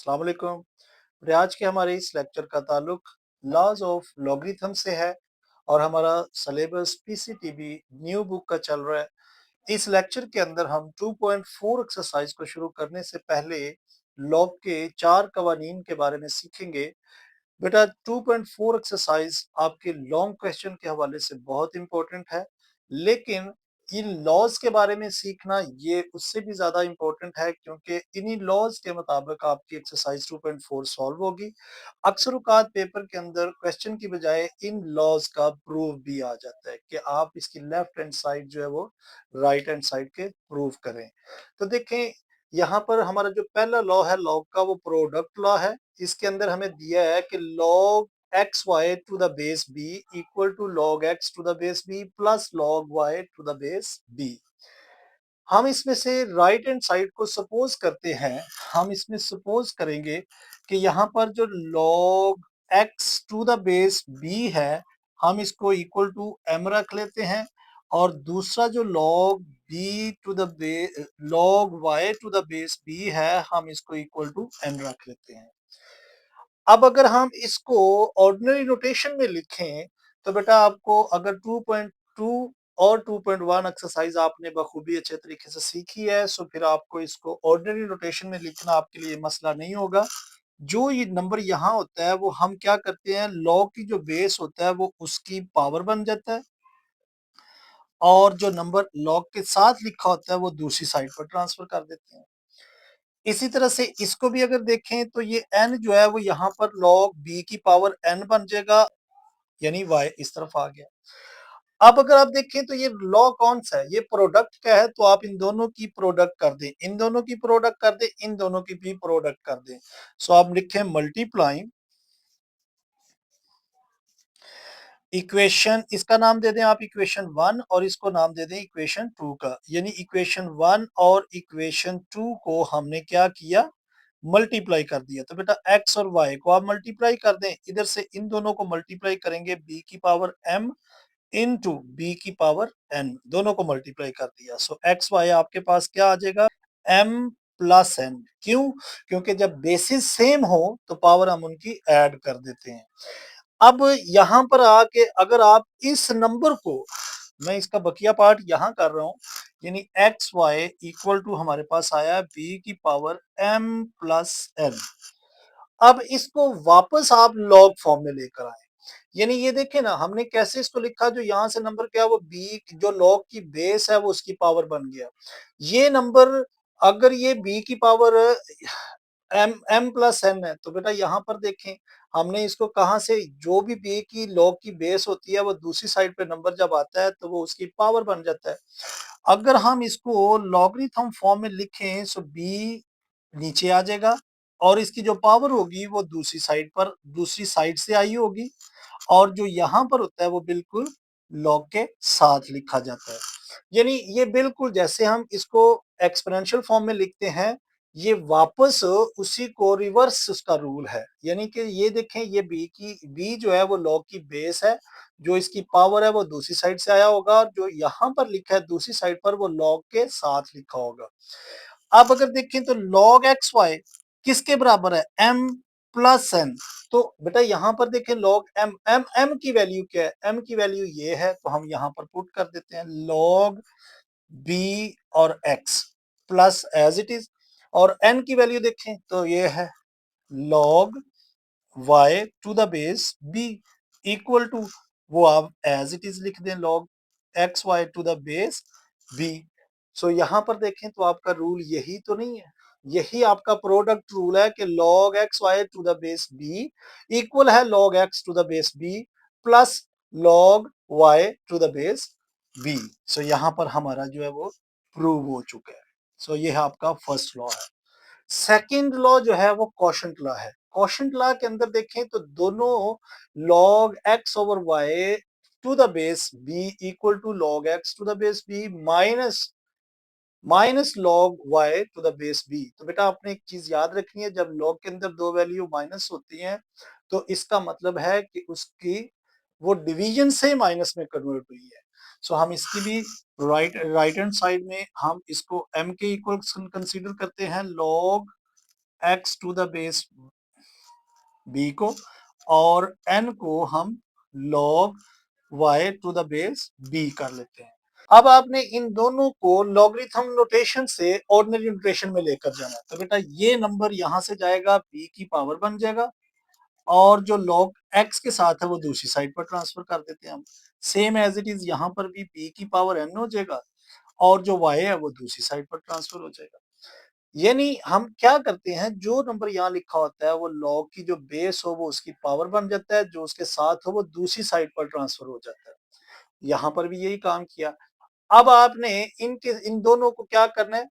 अस्सलाम वालेकुम। आज के हमारे इस लेक्चर का ताल्लुक लॉज ऑफ लॉगरिथम से है और हमारा सिलेबस पीसीटीबी न्यू बुक का चल रहा है। इस लेक्चर के अंदर हम 2.4 एक्सरसाइज को शुरू करने से पहले लॉग के 4 कवानीन के बारे में सीखेंगे। बेटा 2.4 एक्सरसाइज आपके लॉन्ग क्वेश्चन के हवाले से बहुत इंपॉर्टेंट है, लेकिन इन लॉज के बारे में सीखना ये उससे भी ज्यादा इंपॉर्टेंट है क्योंकि इन्हीं लॉज के मुताबिक आपकी एक्सरसाइज 2.4 सॉल्व होगी। अक्सर औकात पेपर के अंदर क्वेश्चन की बजाय इन लॉज का प्रूफ भी आ जाता है कि आप इसकी लेफ्ट हैंड साइड जो है वो राइट हैंड साइड के प्रूफ करें। तो देखें, यहाँ पर हमारा जो पहला लॉ है लॉग का, वो प्रोडक्ट लॉ है। इसके अंदर हमें दिया है कि log x Y to the base B equal to log x to the base b plus log y to the base b. हम इसमें से राइट हैंड साइड को सपोज करते हैं। हम इसमें सपोज करेंगे कि यहाँ पर जो log x to the base b है, हम इसको इक्वल टू m रख लेते हैं, और दूसरा जो log b to the base log y to the base b है, हम इसको इक्वल टू n रख लेते हैं। अब अगर हम इसको ऑर्डिनरी नोटेशन में लिखें तो बेटा आपको अगर 2.2 और 2.1 एक्सरसाइज आपने बखूबी अच्छे तरीके से सीखी है, सो फिर आपको इसको ऑर्डिनरी नोटेशन में लिखना आपके लिए मसला नहीं होगा। जो ये नंबर यहाँ होता है वो हम क्या करते हैं, लॉग की जो बेस होता है वो उसकी पावर बन जाता है, और जो नंबर लॉग के साथ लिखा होता है वो दूसरी साइड पर ट्रांसफर कर देते हैं। इसी तरह से इसको भी अगर देखें तो ये n जो है वो यहाँ पर log b की पावर n बन जाएगा, यानी y इस तरफ आ गया। अब अगर आप देखें तो ये लॉ कौन सा है, ये प्रोडक्ट का है, तो आप इन दोनों की प्रोडक्ट कर दें, इन दोनों की प्रोडक्ट कर दें, इन दोनों की भी प्रोडक्ट कर दें। सो आप लिखें मल्टीप्लाइंग इक्वेशन, इसका नाम दे दें आप इक्वेशन 1 और इसको नाम दे दें इक्वेशन 2 का, यानी इक्वेशन 1 और इक्वेशन 2 को हमने क्या किया, मल्टीप्लाई कर दिया। तो बेटा x और y को आप मल्टीप्लाई कर दें, इधर से इन दोनों को मल्टीप्लाई करेंगे b की पावर m इनटू b की पावर n, दोनों को मल्टीप्लाई कर दिया। सो एक्स वाई आपके पास क्या आ जाएगा, m प्लस n। क्यों? क्योंकि जब बेसिस सेम हो तो पावर हम उनकी ऐड कर देते हैं। अब यहाँ पर आके अगर आप इस नंबर को, मैं इसका बकिया पार्ट यहाँ कर रहा हूँ, यानी एक्स वाई इक्वल टू हमारे पास आया b की पावर m प्लस n। अब इसको वापस आप लॉग फॉर्म में लेकर आए, यानी ये देखें ना हमने कैसे इसको लिखा, जो यहाँ से नंबर क्या, वो b जो लॉग की बेस है वो उसकी पावर बन गया। ये नंबर अगर ये b की पावर m प्लस n है, तो बेटा यहाँ पर देखें हमने इसको कहाँ से, जो भी b की लॉग की बेस होती है वो दूसरी साइड पे नंबर जब आता है तो वो उसकी पावर बन जाता है। अगर हम इसको लॉगरिथम फॉर्म में लिखें तो b नीचे आ जाएगा, और इसकी जो पावर होगी वो दूसरी साइड पर, दूसरी साइड से आई होगी, और जो यहाँ पर होता है वो बिल्कुल लॉग के साथ लिखा जाता है। यानी ये बिल्कुल जैसे हम इसको एक्सपोनेंशियल फॉर्म में लिखते हैं, ये वापस उसी को रिवर्स उसका रूल है। यानी कि ये देखें, ये b जो है वो लॉग की बेस है, जो इसकी पावर है वो दूसरी साइड से आया होगा, और जो यहाँ पर लिखा है दूसरी साइड पर वो लॉग के साथ लिखा होगा। अब अगर देखें तो log एक्स वाई किसके बराबर है, m प्लस n। तो बेटा यहाँ पर देखें log m की वैल्यू क्या है, m की वैल्यू ये है, तो हम यहाँ पर पुट कर देते हैं log b और x plus as it is, और n की वैल्यू देखें तो ये है log y to the base b equal to, वो आप एज इट इज लिख दें log x Y to the base b। So यहाँ पर देखें तो आपका रूल यही तो नहीं है, यही आपका प्रोडक्ट रूल है कि log x Y to the base b equal है log x to the base b plus log y to the base b। So यहाँ पर हमारा जो है वो प्रूव हो चुका है। सो ये आपका फर्स्ट लॉ है। सेकंड लॉ जो है वो क्वोशंट लॉ है। क्वोशंट लॉ के अंदर देखें तो दोनों log x over y to the base b equal to log x to the base b minus log y to the base b। तो बेटा आपने एक चीज याद रखनी है, जब log के अंदर दो वैल्यू माइनस होती हैं तो इसका मतलब है कि उसकी वो डिवीजन से माइनस में कन्वर्ट हुई है। सो हम इसकी भी राइट हैंड साइड में हम इसको m के इक्वल कंसीडर करते हैं, log x to the base b को और n को हम log y to the base b कर लेते हैं। अब आपने इन दोनों को लॉगरिथम नोटेशन से ऑर्डिनरी नोटेशन में लेकर जाना है। तो बेटा ये नंबर यहां से जाएगा b की पावर बन जाएगा और जो log x के साथ है वो दूसरी साइड पर ट्रांसफर कर देते हैं हम। सेम एज इट इज यहाँ पर भी b की पावर n हो जाएगा और जो y है वो दूसरी साइड पर ट्रांसफर हो जाएगा। यानी हम क्या करते हैं, जो नंबर यहाँ लिखा होता है वो log की जो बेस हो वो उसकी पावर बन जाता है, जो उसके साथ हो वो दूसरी साइड पर ट्रांसफर हो जाता है। यहाँ पर भी यही काम किया। अब आपने इन दोनों को क्या करना है,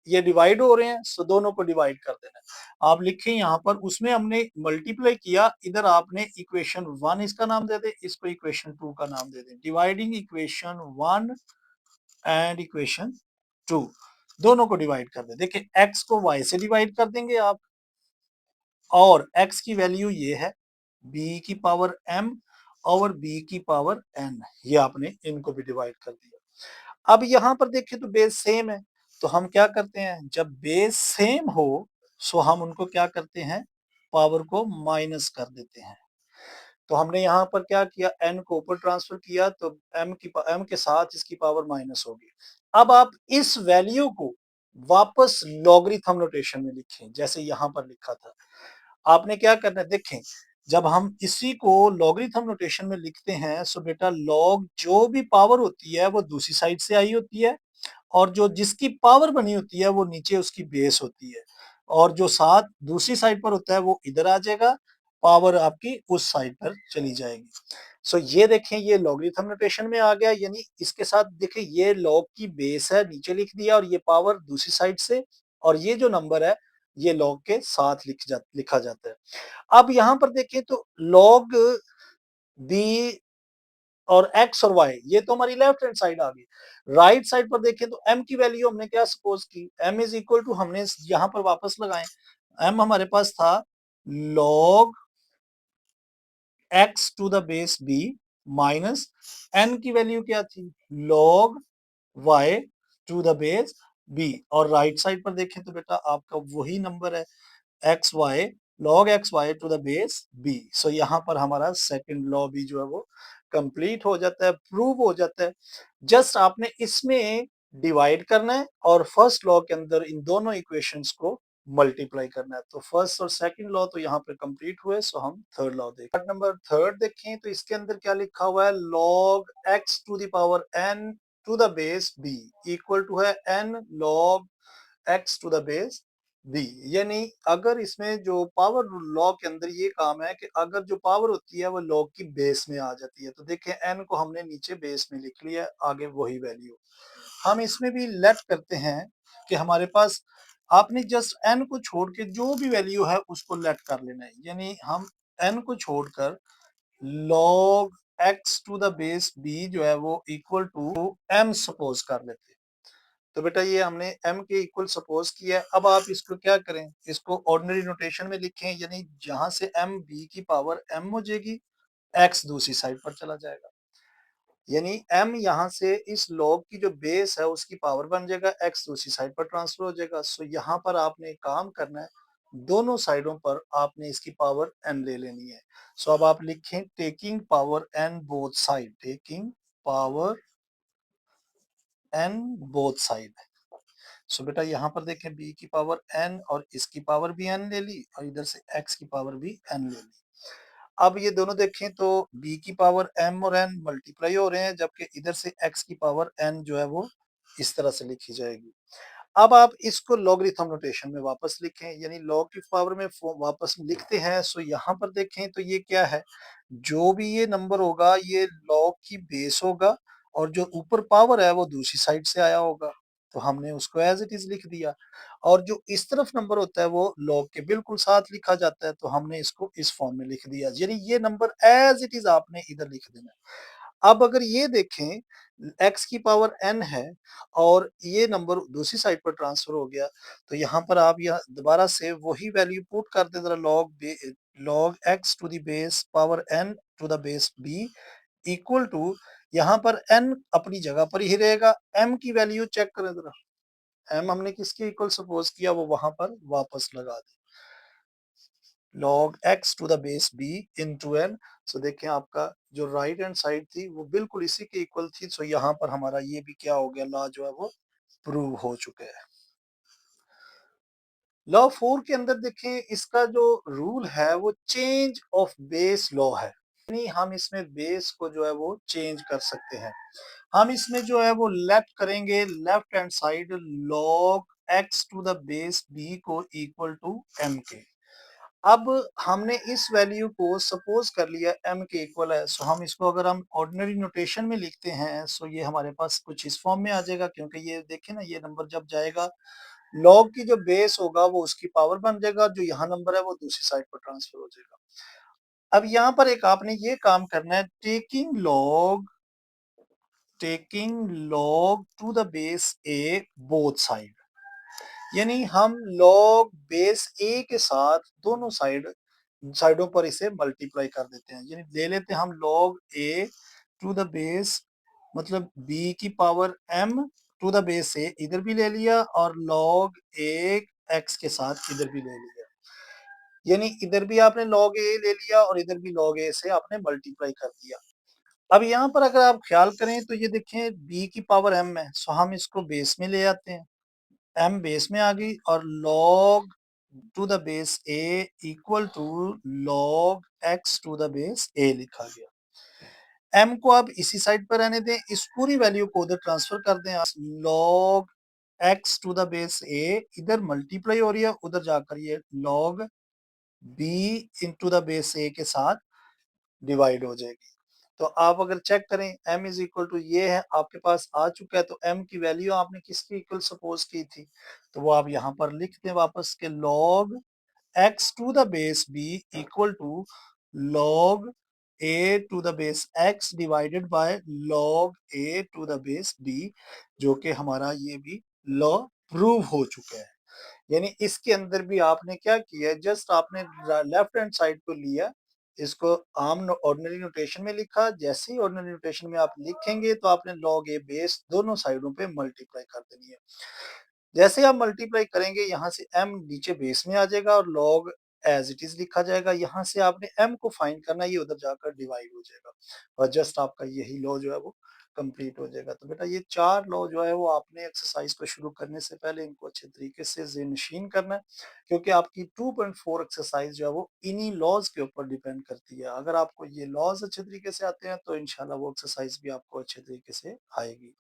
ये डिवाइड हो रहे हैं सो दोनों को डिवाइड कर देना है। आप लिखें यहाँ पर, उसमें हमने मल्टीप्लाई किया, इधर आपने इक्वेशन 1 इसका नाम दे दे, इसको इक्वेशन 2 का नाम दे दे। डिवाइडिंग इक्वेशन 1 एंड इक्वेशन 2 दोनों को डिवाइड कर दे। देखिए x को y से डिवाइड कर देंगे आप और x की वैल्यू ये है b की पावर m और b की पावर n, ये आपने इनको भी डिवाइड कर दिया। अब यहाँ पर देखिए तो बेस सेम है, तो हम क्या करते हैं, जब बेस सेम हो सो हम उनको क्या करते हैं, पावर को माइनस कर देते हैं। तो हमने यहाँ पर क्या किया, n को ऊपर ट्रांसफर किया तो m के साथ इसकी पावर माइनस होगी। अब आप इस वैल्यू को वापस लॉगरिथम नोटेशन में लिखें जैसे यहाँ पर लिखा था। आपने क्या करना है, देखें जब हम इसी को लॉगरिथम नोटेशन में लिखते हैं सो बेटा लॉग जो भी पावर होती है वो दूसरी साइड से आई होती है और जो जिसकी पावर बनी होती है वो नीचे उसकी बेस होती है और जो साथ दूसरी साइड पर होता है वो इधर आ जाएगा, पावर आपकी उस साइड पर चली जाएगी। सो ये देखें ये लॉगरिथम नोटेशन में आ गया, यानी इसके साथ देखिए ये लॉग की बेस है नीचे लिख दिया और ये पावर दूसरी साइड से और ये जो नंबर है ये लॉग के साथ लिखा जाता है। अब यहाँ पर देखें तो लॉग बी और x और y ये तो हमारी लेफ्ट हैंड साइड आ गई। राइट साइड पर देखें तो m की वैल्यू हमने क्या सपोज की, m इज इक्वल टू, हमने यहाँ पर वापस लगाए, m हमारे पास था log x to the base b minus n की वैल्यू क्या थी log y to the base b और राइट साइड पर देखें तो बेटा आपका वही नंबर है X Y, log X Y to the base B. So यहाँ पर हमारा सेकंड लॉ भी जो है वो कंप्लीट हो जाता है, प्रूव हो जाता है। जस्ट आपने इसमें डिवाइड करना है और फर्स्ट लॉ के अंदर इन दोनों इक्वेशंस को मल्टीप्लाई करना है। तो फर्स्ट और सेकंड लॉ तो यहाँ पे कंप्लीट हुए, सो हम थर्ड लॉ देखें। नंबर थर्ड देखें तो इसके अंदर क्या लिखा हुआ है, log x to the power N to the base B equal to है N log x to the base B. यानी अगर इसमें जो पावर लॉ के अंदर ये काम है कि अगर जो पावर होती है वो लॉग की बेस में आ जाती है, तो देखें एन को हमने नीचे बेस में लिख लिया, आगे वही वैल्यू हम इसमें भी लेट करते हैं कि हमारे पास आपने जस्ट एन को छोड़ के जो भी वैल्यू है उसको लेट कर लेना है। यानी हम एन को छोड़कर log x to the base b जो है वो इक्वल टू एम सपोज कर लेते हैं। तो बेटा ये हमने m के इक्वल सपोज किया है। अब आप इसको क्या करें, इसको ऑर्डिनरी नोटेशन में लिखें, यानी जहां से m b की पावर m हो जाएगी, x दूसरी साइड पर चला जाएगा। यानी m यहाँ से इस लॉग की जो बेस है उसकी पावर बन जाएगा, x दूसरी साइड पर ट्रांसफर हो जाएगा। सो यहाँ पर आपने काम करना है, दोनों साइडों पर आपने इसकी पावर n ले लेनी है। सो अब आप लिखें taking power n both side, taking power n both side. So बेटा यहाँ पर देखें b की पावर n और इसकी पावर भी n ले ली और इधर से x की पावर भी n ले ली। अब ये दोनों देखें तो b की पावर m और n मल्टीप्लाई हो रहे हैं, जबकि इधर से x की पावर n जो है वो इस तरह से लिखी जाएगी। अब आप इसको लॉगरिथम नोटेशन में वापस लिखें, यानी लॉग की पावर में वापस लिखते हैं। सो यहाँ पर देखें तो ये क्या है, जो भी ये नंबर होगा ये लॉग की बेस होगा और जो ऊपर पावर है वो दूसरी साइड से आया होगा, तो हमने उसको एज इट इज लिख दिया। और जो इस तरफ नंबर होता है वो लॉग के बिल्कुल साथ लिखा जाता है, तो हमने इसको इस फॉर्म में लिख दिया, यानी ये नंबर एज इट इज आपने इधर लिख देना है। अब अगर ये देखें x की पावर n है और ये नंबर दूसरी साइड पर ट्रांसफर हो गया, तो यहाँ पर आप यह दोबारा से वही वैल्यू पुट कर दे जरा, log x to the base power n to the base b equal to, यहाँ पर n अपनी जगह पर ही रहेगा, m की वैल्यू चेक करें जरा, m हमने किसके इक्वल सपोज किया वो वहां पर वापस लगा दें। log x to the base b into n। So देखें आपका जो राइट हैंड साइड थी वो बिल्कुल इसी के इक्वल थी। सो यहाँ पर हमारा ये भी क्या हो गया, लॉ जो है वो प्रूव हो चुका है। लॉ 4 के अंदर देखें, इसका जो रूल है वो चेंज ऑफ बेस लॉ है, यानी हम इसमें बेस को जो है वो चेंज कर सकते हैं। हम इसमें जो है वो लेफ्ट करेंगे, left hand side log x to the base b को इक्वल टू m के। अब हमने इस वैल्यू को सपोज कर लिया m के इक्वल है। सो हम इसको अगर हम ऑर्डिनरी नोटेशन में लिखते हैं सो ये हमारे पास कुछ इस फॉर्म में आ जाएगा, क्योंकि ये देखें ना, ये नंबर जब जाएगा लॉग की जो बेस होगा वो उसकी पावर बन जाएगा, जो यहाँ नंबर है वो दूसरी साइड पर ट्रांसफर हो जाएगा। अब यहाँ पर एक आपने ये काम करना है, taking log to the base a both side, यानी हम लॉग बेस a के साथ दोनों साइडों पर इसे मल्टीप्लाई कर देते हैं, यानी ले लेते हैं हम log a to the base मतलब b की power m to the base a इधर भी ले लिया और log a x के साथ इधर भी ले लिया, यानी इधर भी आपने log a ले लिया और इधर भी log a से आपने मल्टीप्लाई कर दिया। अब यहाँ पर अगर आप ख्याल करें तो ये देखें b की पावर m है, सो हम इसको बेस में ले आते हैं, m बेस में आ गई और log to the base a equal to log x to the base a लिखा गया। m को आप इसी साइड पर रहने दें, इस पूरी वैल्यू को उधर ट्रांसफर कर दें। log x to the base a इधर मल्टीप्लाई हो रही है, उधर जाकर ये log b into the base a के साथ डिवाइड हो जाएगी। तो आप अगर चेक करें m इज इक्वल टू ये है, आपके पास आ चुका है। तो m की वैल्यू आपने किसके इक्वल सपोज की थी, तो वो आप यहाँ पर लिख दें वापस के log x to the base b equal to log a to the base x divided by log a to the base b, जो कि हमारा ये भी लॉ प्रूव हो चुका है। यानी इसके अंदर भी आपने क्या किया, जस्ट आपने लेफ्ट हैंड साइड को लिया, इसको आम ऑर्डिनरी नोटेशन में लिखा। जैसे ही ऑर्डिनरी नोटेशन में आप लिखेंगे तो आपने log a बेस दोनों साइडों पे मल्टीप्लाई कर देनी है। जैसे आप मल्टीप्लाई करेंगे यहाँ से m नीचे बेस में आ जाएगा और log एज इट इज लिखा जाएगा। यहाँ से आपने m को फाइंड करना है, ये उधर जाकर डिवाइड हो जाएगा और जस्ट आपका यही लॉ जो है वो कंप्लीट हो जाएगा। तो बेटा ये 4 लॉ जो है वो आपने एक्सरसाइज को शुरू करने से पहले इनको अच्छे तरीके से ज़हन-नशीन करना है, क्योंकि आपकी 2.4 एक्सरसाइज जो है वो इन्हीं लॉज के ऊपर डिपेंड करती है। अगर आपको ये लॉज अच्छे तरीके से आते हैं तो इंशाल्लाह वो एक्सरसाइज भी आपको अच्छे तरीके से आएगी।